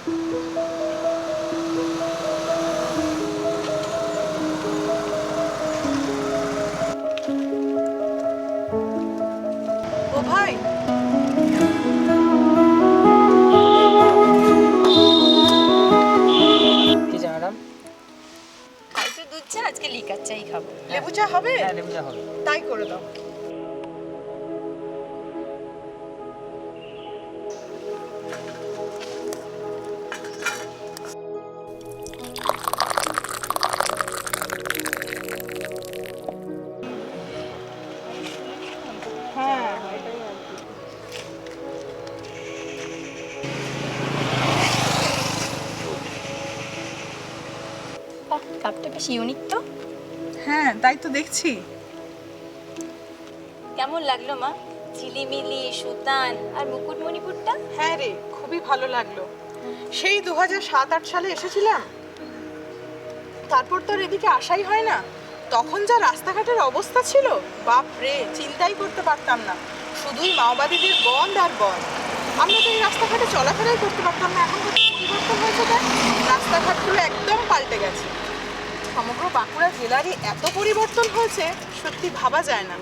ও ভাই, কি চা ম্যাডাম? কাল তো দুধ চা, আজকে লিকার চাই খাবো। লেবু চা হবে? হ্যাঁ, লেবু চা হবে। তাই করে দাও। হ্যাঁ, বাহ, কাপটা বেশ ইউনিক তো। হ্যাঁ, তাই তো দেখছি। কেমন লাগলো মা? ঝিলিমিলি, সুতান আর মুকুটমণিপুরটা? হ্যাঁ রে, খুবই ভালো লাগলো। সেই 2007-8 সালে এসেছিলাম, তারপর তো আর এদিকে আসাই হয় না। তখন যা রাস্তাঘাটের অবস্থা ছিল, বাপ রে, চিন্তাই করতে পারতাম না। শুধুই মাওবাদীদের গন্ধ আর গন্ধ। আমরা তো এই রাস্তাঘাটে চলাফেরাই করতে পারতাম না। এখন কত পরিবর্তন হয়েছে, দেখ, রাস্তাঘাটগুলো একদম পাল্টে গেছে। সমগ্র বাঁকুড়া জেলারই এত পরিবর্তন হয়েছে, সত্যি ভাবা যায় না।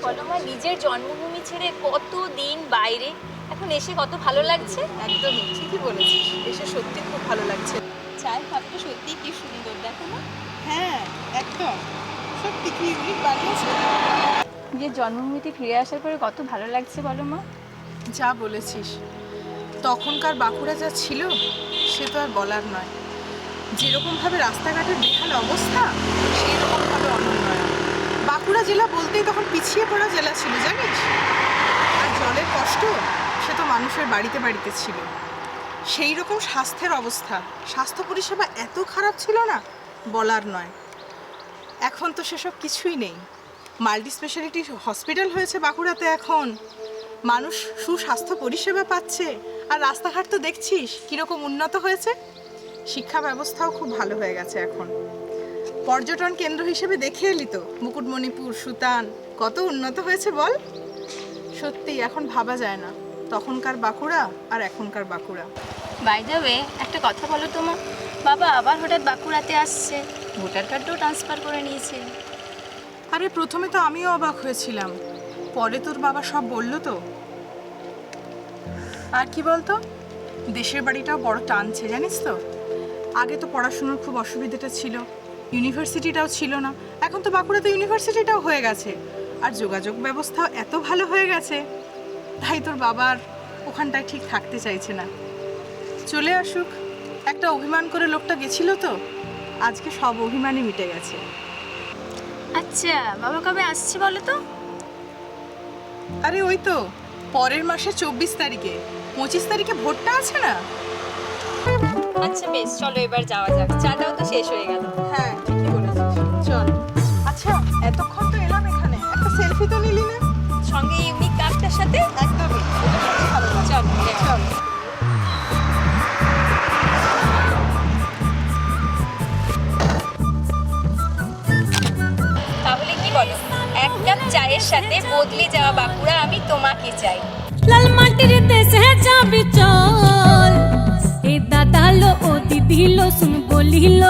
বলো মা, নিজের জন্মভূমি ছেড়ে কত দিন বাইরে, এখন এসে কত ভালো লাগছে। একদমই ঠিকই বলেছিস, এসে সত্যি খুব ভালো লাগছে। চায়ের কাপটা সত্যি কি সুন্দর, দেখো না। হ্যাঁ, একদম সত্যি কি ইউনিক বানিয়েছে। নিজের জন্মভূমিতে ফিরে আসার পরে কত ভালো লাগছে বলো মা। যা বলেছিস, তখনকার বাঁকুড়া যা ছিল সে তো আর বলার নয়। যেরকমভাবে রাস্তাঘাটের বেহাল অবস্থা, সেই রকমভাবে অনুন্নয়ন। বাঁকুড়া জেলা বলতেই তখন পিছিয়ে পড়া জেলা ছিল, জানিস। আর জলের কষ্ট, সে তো মানুষের বাড়িতে বাড়িতে ছিল। সেই রকম স্বাস্থ্যের অবস্থা, স্বাস্থ্য পরিষেবা এত খারাপ ছিল না, বলার নয়। এখন তো সেসব কিছুই নেই। মাল্টি স্পেশালিটি হসপিটাল হয়েছে বাঁকুড়াতে এখন, মানুষ সুস্বাস্থ্য পরিষেবা পাচ্ছে। আর রাস্তাঘাট তো দেখছিস কীরকম উন্নত হয়েছে। শিক্ষা ব্যবস্থাও খুব ভালো হয়ে গেছে এখন। পর্যটন কেন্দ্র হিসেবে দেখে এলি তো, মুকুটমণিপুর, সুতান, কত উন্নত হয়েছে বল। সত্যি এখন ভাবা যায় না তখনকার বাঁকুড়া আর এখনকার বাঁকুড়া। বাই দ্য ওয়ে, একটা কথা বলো তো মা, বাবা আবার হঠাৎ বাঁকুড়াতে আসছে, ভোটার কার্ডও ট্রান্সফার করে নিয়েছে। আরে প্রথমে তো আমিও অবাক হয়েছিলাম, পরে তোর বাবা সব বললো তো। আর কি বলতো, দেশের বাড়িটাও বড় টানছে জানিস তো। আগে তো পড়াশোনার খুব অসুবিধাটা ছিল, ইউনিভার্সিটিটাও ছিল না। এখন তো বাঁকুড়াতে ইউনিভার্সিটিটাও হয়ে গেছে, আর যোগাযোগ ব্যবস্থাও এত ভালো হয়ে গেছে। তাই তোর বাবার ওখানটায় ঠিক থাকতে চাইছে না। চলে আসুক, একটা অভিমান করে লোকটা গেছিল তো, আজকে সব অভিমানই মিটে গেছে। আচ্ছা, বাবা কবে আসছে বলো তো? আরে ওই তো পরের মাসে 24 তারিখে, 25 তারিখে ভোটটা আছে না। আচ্ছা বেশ, চলো এবার যাওয়া যাক, চাটাও তো শেষ হয়ে গেল। হ্যাঁ, ঠিকই বলেছিস, চল। আচ্ছা, এতক্ষণ তো এলাম এখানে, একটা সেলফি তো নিলি না? সঙ্গে ইউনিক কার্ডটার সাথে। একদমই, এটা বেশি ভালো লাগছে। চল চল। তাহলে কি বলো, এক কাপ চায়ের সাথে বদলে যাওয়া বাঁকুড়া আমি তোমাকে চাই। লাল মাটির দেশে যাবি চল, এ দাদা লো ও দিদি লো শুন বলিল